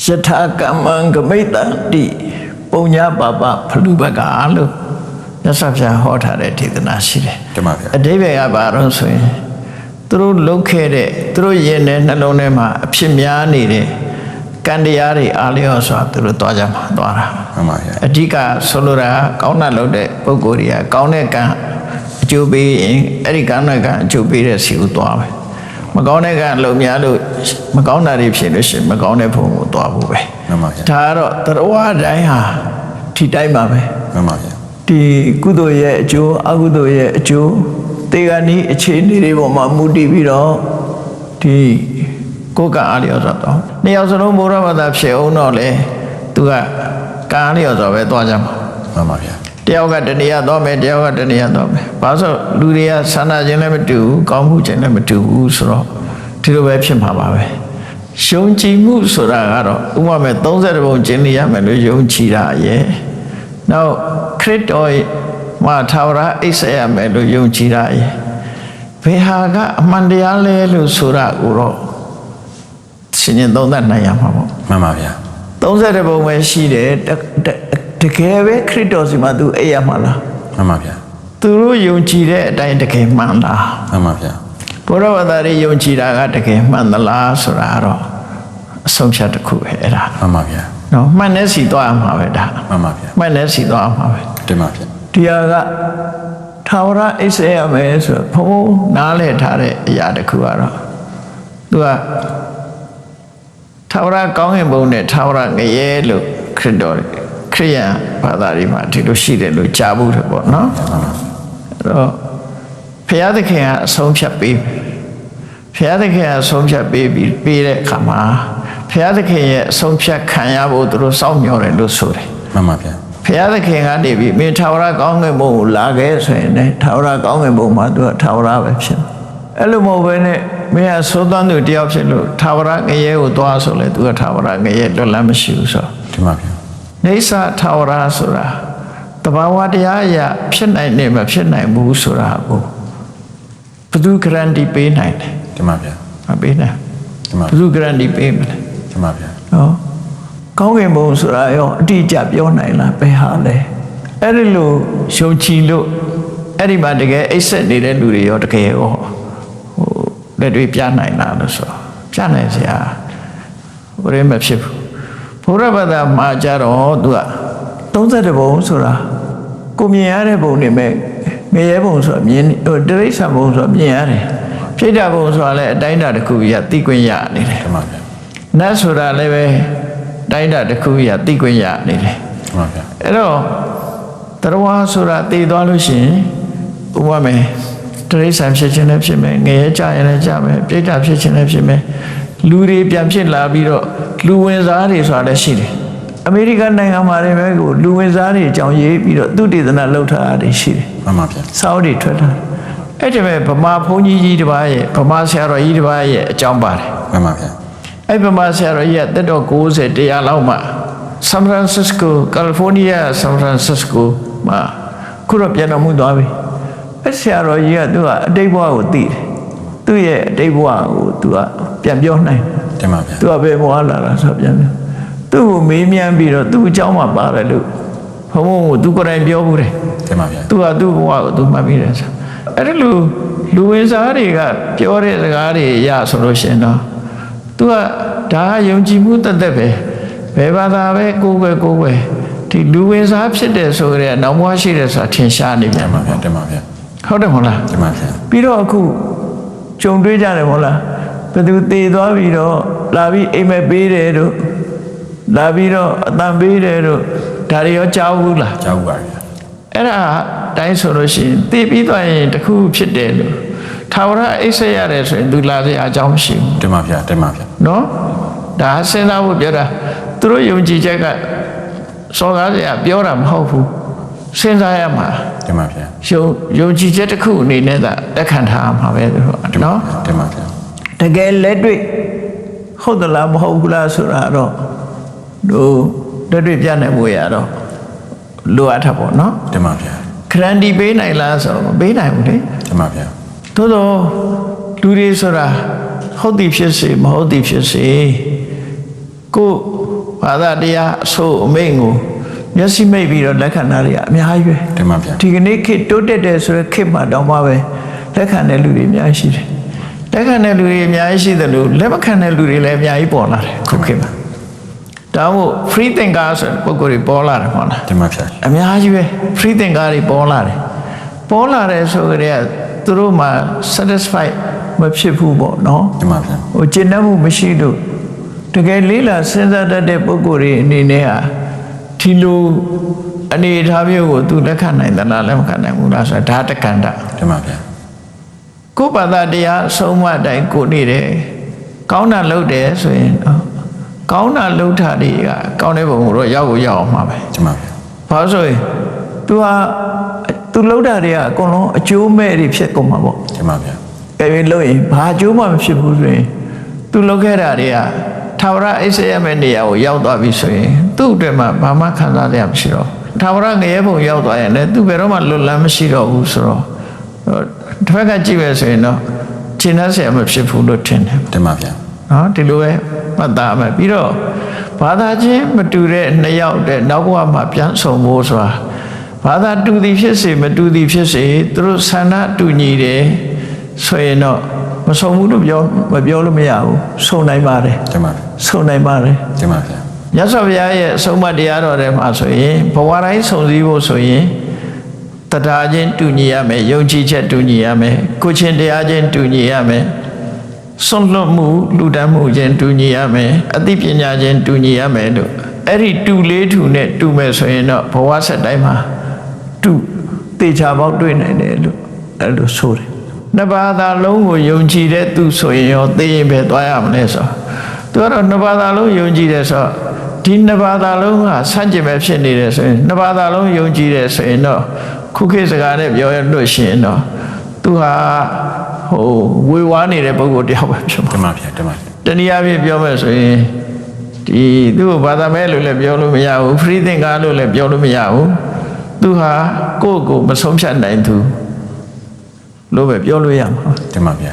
Yatha kamang gamitanti punya bapa perlu bagalu. Nasabya hota de tidana sile. Adebe abaron soye. Turu lokere, turu yene nalone ma pshimyani de kandiyari aliyo so turu tojama dwara. Adika solura kauna lode pogoria kaune ka jubi erikana ka jubi de siu dwawe. Magone ka lumyalu magauna ri philo shi magone phung ko dwa bu be. Da ro tarwa dai ha thi dai ma be. Di kudo ye ajo agudo ye ajo te ga ni ache ni deပေါ်မှာမူတည်ပြီးတော့ဒီကိုယ်ကအားလျော်စွာတော့နှစ်ယောက်စလုံးဘုရားဘာသာဖြစ်အောင်တော့လေသူကကံအားလျော်စွာပဲသွားကြမှာမှန်ပါဗျာတယောက်ကတဏှာတော့မယ်တယောက်ကတဏှာတော့မယ်ဘာလို့လူတွေကဆန္ဒခြင်းလည်းမတူဘူးကောင်းမှုခြင်းလည်းမတူဘူးဆိုတော့ဒီလိုပဲဖြစ်မှာပါပဲယုံကြည်မှုဆိုတာကတော့ဥပမာ30ပုံကျင့်နေရမယ်လို့ယုံကြည်တာရဲ့နောက်ခရစ်တော်မှာထာဝရအိပ်စက်ရမယ်လို့ယုံကြည်တာရဲ့ဘယ်ဟာကအမှန်တရားလဲလို့ဆိုတာကိုတော့ရှင်ရင်သုံးသပ်နိုင်ရမှာပေါ့မှန်ပါဗျာ30ပုံပဲရှိတယ်တကယ်ပဲခရစ်တော်စီမှာသူအိပ်ရမှာလားမှန်ပါဗျာသူတို့ယုံကြည်တဲ့အတိုင်းတကယ်မှန်လားမှန်ပါဗျာဘုရားဘာသာရေးယုံကြည်တာကတကယ်မှန်သလားဆိုတာတော့အဆုံးဖြတ်တစ်ခုပဲအဲ့ဒါမှန်ပါဗျာနော်မှန်တဲ့စီသွားမှာပဲဒါမှန်ပါဗျာမှန်တဲ့စီသွားမှာပဲတင်ပါဗျာဒီဟာကထာဝရအိပ်စက်ရမယ်ဆိုဘုံနားလဲထားတဲ့အရာတစ်ခုကတော့သူကထာဝရကောင်းကင်ဘုံနဲ့ထာဝရငရဲလို့ခရစ်တော်ခရိယန်ဘာသာတွေမှာဒီလိုရှိတယ်လို့ကြားဘူးတယ်ပေါ့နော်အဲ့တော့ဘုရားသခင်ကအဆုံးဖြတ်ပေးဘုရားသခင်ကအဆုံးဖြတ်ပေးပြီးပေးတဲ့အခါမှာဘုရားသခင်ရဲ့အဆုံးဖြတ်ခံရဖို့သူတို့စောင့်မျှော်တယ်လို့ဆိုတယ်မှန်ပါဗျာဘုရားသခင်ကနေပြီးမင်းထာဝရကောင်းကင်ဘုံကိုလာခဲ့ဆိုရင်လည်းထာဝရကောင်းကင်ဘုံမှာသူကထာဝရပဲဖြစ်အဲ့လိုမဟုတ်ဘဲနဲ့မင်းကသိုးသွန်းသူတယောက်ဖြစ်လို့ထာဝရငရဲကိုသွားဆိုလဲသူကထာဝရငရဲလွတ်လပ်မရှိဘူးဆိုဒီမှာဗျာနေစာထာဝရဆိုတာတဘာဝတရားအရာဖြစ်နိုင်နေမဖြစ်နိုင်ဘူးဆိုတာကိုဘယ်သူဂရန်တီပေးနိုင်လဲဒီမှာဗျာမပေးနိုင်ဒီမှာဘယ်သူဂရန်တီပေးမလဲဒီမှာဗျာနော်ကောင်းကင်ဘုံဆိုတာရောအတိအကျပြောနိုင်လားဘယ်ဟာလဲအဲ့ဒီလိုရှုံချီလို့အဲ့ဒီမှာတကယ်အိပ်စက်နေတဲ့လူတွေရောတကယ်ရောလက်တွေပြနိုင်လားလို့ဆိုပြနိုင်စရာဘယ်မှဖြစ်ဘူးဘုရားဘာသာမှာကြတော့သူက30ဘုံဆိုတာကိုမြင်ရတဲ့ဘုံတွေမဲ့ငရဲဘုံဆိုတာမြင်တိရစ္ဆာန်ဘုံဆိုတာမြင်ရတယ်ပြိတ္တာဘုံဆိုတာလည်းအတိုင်းအတာတစ်ခုရသိခွင့်ရနေတယ်မှန်ပါဗျာနတ်ဆိုတာလည်းပဲတိုင်းတာတစ်ခုရသိခွင့်ရနေတယ်မှန်ပါဗျာအဲ့တော့တရားဆိုတာသိသွားလို့ရှိရင်ဥပမာတိရစ္ဆာန်ဖြစ်ခြင်းလည်းဖြစ်မယ်ငရဲကြရင်လည်းကြမယ်ပြိတ္တာဖြစ်ခြင်းလည်းဖြစ်မယ်လူတွေပြန်ဖြစ်လာပြီးတော့လူဝင်စားတွေဆိုတာလည်းရှိတယ်အမေရိကန်နိုင်ငံမှာလည်းပဲကိုလူဝင်စားတွေအကြောင်းရေးပြီးတော့သူတည်သနာလှုပ်ထားတာရှိတယ်မှန်ပါဗျာစာအုပ်တွေထွက်ထားအဲ့ဒီမဲ့ဗမာဘုန်းကြီးတစ်ပါးရဲ့ဗမာဆရာတော်ကြီးတစ်ပါးရဲ့အကြောင်းပါတယ်မှန်ပါဗျာအဲ့ဗမာဆရာတော်ကြီးကတက်တော့90 100လောက်မှဆန်ဖရန်စစ္စကိုကယ်လီဖိုးနီးယားဆန်ဖရန်စစ္စကိုမှာခုတော့ပြန်တော်မူသွားပြီအဲ့ဆရာတော်ကြီးကသူကအတိတ်ဘဝကိုသိတယ်သူ့ရဲ့အတိတ်ဘဝကိုသူကပြန်ပြောနိုင်တယ်မှန်ပါဗျာသူကဘယ်ဘဝလာတာဆိုပြန်ပြောသူ့ကိုမေးမြန်းပြီးတော့သူ့အကြောင်းမှပါတယ်လို့ဘုံဘုံကိုသူကိုယ်တိုင်ပြောဘူးတယ်မှန်ပါဗျာသူကသူ့ဘဝကိုသူမှတ်ပြီးတယ်ဆိုအဲ့ဒီလိုလူဝင်စားတွေကပြောတဲ့စကားတွေရဆိုလို့ရှိရင်တော့သူကဒါယုံကြည်မှုတသက်ပဲဘယ်ဘာသာပဲကိုယ်ွယ်ဒီလူဝင်စားဖြစ်တယ်ဆိုကြတဲ့နောက်ဘဝရှိတယ်ဆိုတာထင်ရှားနေပြန်ပါဗျာတင်ပါဗျာဟုတ်တယ်မဟုတ်လားတင်ပါဗျာပြီးတော့အခုကြုံတွေ့ကြတယ်မဟုတ်လားဘယ်သူတည်သွားပြီးတော့လာပြီးအိမ်မက်ပေးတယ်တို့လာပြီးတော့အတန်ပေးတယ်တို့ဒါတွေရောကြားဘူးလားကြားဘူးပါဗျာအဲ့ဒါတိုင်းဆိုလို့ရှိရင်တည်ပြီးသွားရင်တခုဖြစ်တယ်လို့ထာဝရအိပ်စက်ရတယ်ဆိုရင်သူလာစရာအကြောင်းမရှိဘူးတင်ပါဗျာတင်ပါဗျာနော်ဒါစဉ်းစားဖို့ပြောတာသူတို့ယုံကြည်ချက်ကစော်ကားစရာပြောတာမဟုတ်ဘူးစဉ်းစားရမှာတင်ပါဗျာယုံကြည်ချက်တစ်ခုအနေနဲ့သာတက်ခံထားမှာပဲသူတို့နော်တင်ပါဗျာတကယ်လက်တွေ့ဟုတ်သလားမဟုတ်ဘူးလားဆိုတာတော့တို့လက်တွေ့ပြနိုင်မှုရတော့လိုအပ်တာပေါ့နော်တင်ပါဗျာဂရန်တီပေးနိုင်လားဆိုတော့မပေးနိုင်ဘူးလေတင်ပါဗျာသို့တော့လူတွေဆိုတာဟုတ်သည်ဖြစ်စေမဟုတ်သည်ဖြစ်စေ ကိုဘာသာတရားအဆိုအမိန့်ကိုမျက်စိမိတ်ပြီးတော့လက်ခံတာတွေအများကြီးပဲတင်ပါဗျာဒီကနေ့ခေတ်တိုးတက်တယ်ဆိုရခေတ်မှာတော့မှပဲလက်ခံတဲ့လူတွေအများကြီးရှိတယ်လက်ခံတဲ့လူတွေအများကြီးရှိတယ်လို့လက်မခံတဲ့လူတွေလည်းအများကြီးပေါ်လာတယ်ခုခေတ်မှာဒါမို့ free thinker ဆိုတဲ့ပုဂ္ဂိုလ်တွေပေါ်လာတယ်ဟုတ်လားတင်ပါဗျာအများကြီးပဲ free thinker တွေပေါ်လာတယ်ဆိုကြတဲ့သူတို့မှာ satisfied မဖြစ်ဘူးပေါ့နော်တင်ပါဗျာဟိုကျင့်တတ်မှုမရှိလို့တကယ်လေးလာစဉ်းစားတတ်တဲ့ပုဂ္ဂိုလ်တွေအနေနဲ့ဟာဒီလိုအနေအထားမျိုးကိုသူလက်ခံနိုင်သလားလက်မခံနိုင်ဘူးလားဆိုတာဒါတက္ကန္တတင်ပါဗျာကိုယ်ဘာသာတရားအဆုံးမတိုင်းကိုနေတယ်ကောင်းတာလုပ်တယ်ဆိုရင်ကောင်းတာလုပ်တာတွေကကောင်းတဲ့ဘုံကိုတော့ရောက်အောင်မှာပဲတင်ပါဗျာဘာလို့ဆိုရင် तू လုပ်တာတွေကအကုန်လုံးအကျိုးမဲ့တွေဖြစ်ကုန်မှာပေါ့တင်ပါဗျာကဲရင်လို့ရင်ဘာအကျိုးမှမဖြစ်ဘူးဆိုရင် तू လုပ်ခဲ့တာတွေကထာဝရအိစ္ဆရမဲ့နေရာကိုရောက်သွားပြီဆိုရင်သူ့အတွက်မှာဘာမှခံစားရမရှိတော့ထာဝရငရဲဘုံရောက်သွားရင်လည်းသူ့ဘယ်တော့မှလွတ်လပ်မရှိတော့ဘူးဆိုတော့တစ်ဖက်ကကြည့်ပဲဆိုရင်တော့ရှင်းဆရာမဖြစ်ဘူးလို့ထင်တယ်တင်ပါဗျာနော်ဒီလိုပဲမှတ်သားမယ်ပြီးတော့ဘာသာချင်းမတူတဲ့နှစ်ယောက်တဲ့နောက်ဘဝမှာပြန်ဆုံဖို့ဆိုတာဘာသာတူသည်ဖြစ်စေမတူသည်ဖြစ်စေသူတို့ဆန္ဒတူညီတယ်ဆိုရင်တော့မဆုံဘူးလို့မပြောလို့မရဘူးဆုံနိုင်ပါတယ်တင်ပါဆုံနိုင်ပါတယ်တင်ပါဗျာမြတ်စွာဘုရားရဲ့အဆုံးအမတရားတော်ထဲမှာဆိုရင်ဘဝတိုင်းဆုံစည်းဖို့ဆိုရင်တရားချင်းတူညီရမယ်ယုံကြည်ချက်တူညီရမယ်ကိုချင်းတရားချင်းတူညီရမယ်စွန့်လွတ်မှုလူတန်းမှုချင်းတူညီရမယ်အသိပညာချင်းတူညီရမယ်လို့အဲ့ဒီတူလေးတူနဲ့တူမယ်ဆိုရင်တော့ဘဝဆက်တိုင်းမှာတူတေချာပေါက်တွေ့နိုင်တယ်လို့အဲ့လိုဆိုတယ်နှစ်ပါးသာလုံးကိုယုံကြည်တဲ့သူဆိုရင်ရောသိရင်ပဲသွားရမလဲဆိုသူကတော့နှစ်ပါးသာလုံးယုံကြည်တယ်ဆိုဒီနှစ်ပါးသာလုံးကဆန့်ကျင်ပဲဖြစ်နေတယ်ဆိုရင်နှစ်ပါးသာလုံးယုံကြည်တယ်ဆိုရင်တော့ခုခေတ်စကားနဲ့ပြောရလို့ရှိရင်တော့သူဟာဟိုဝေဝါးနေတဲ့ပုဂ္ဂိုလ်တယောက်ပဲဖြစ်မှာတင်ပါဗျာတင်ပါတနည်းအားဖြင့်ပြောမယ်ဆိုရင်ဒီသူ့ကိုဘာသာမဲလို့လည်းပြောလို့မရဘူး free thinker လို့လည်းပြောလို့မရဘူးသူဟာကိုယ့်ကိုမဆုံးဖြတ်နိုင်သူလို့ပဲပြောလို့ရမှာတင်ပါဗျာ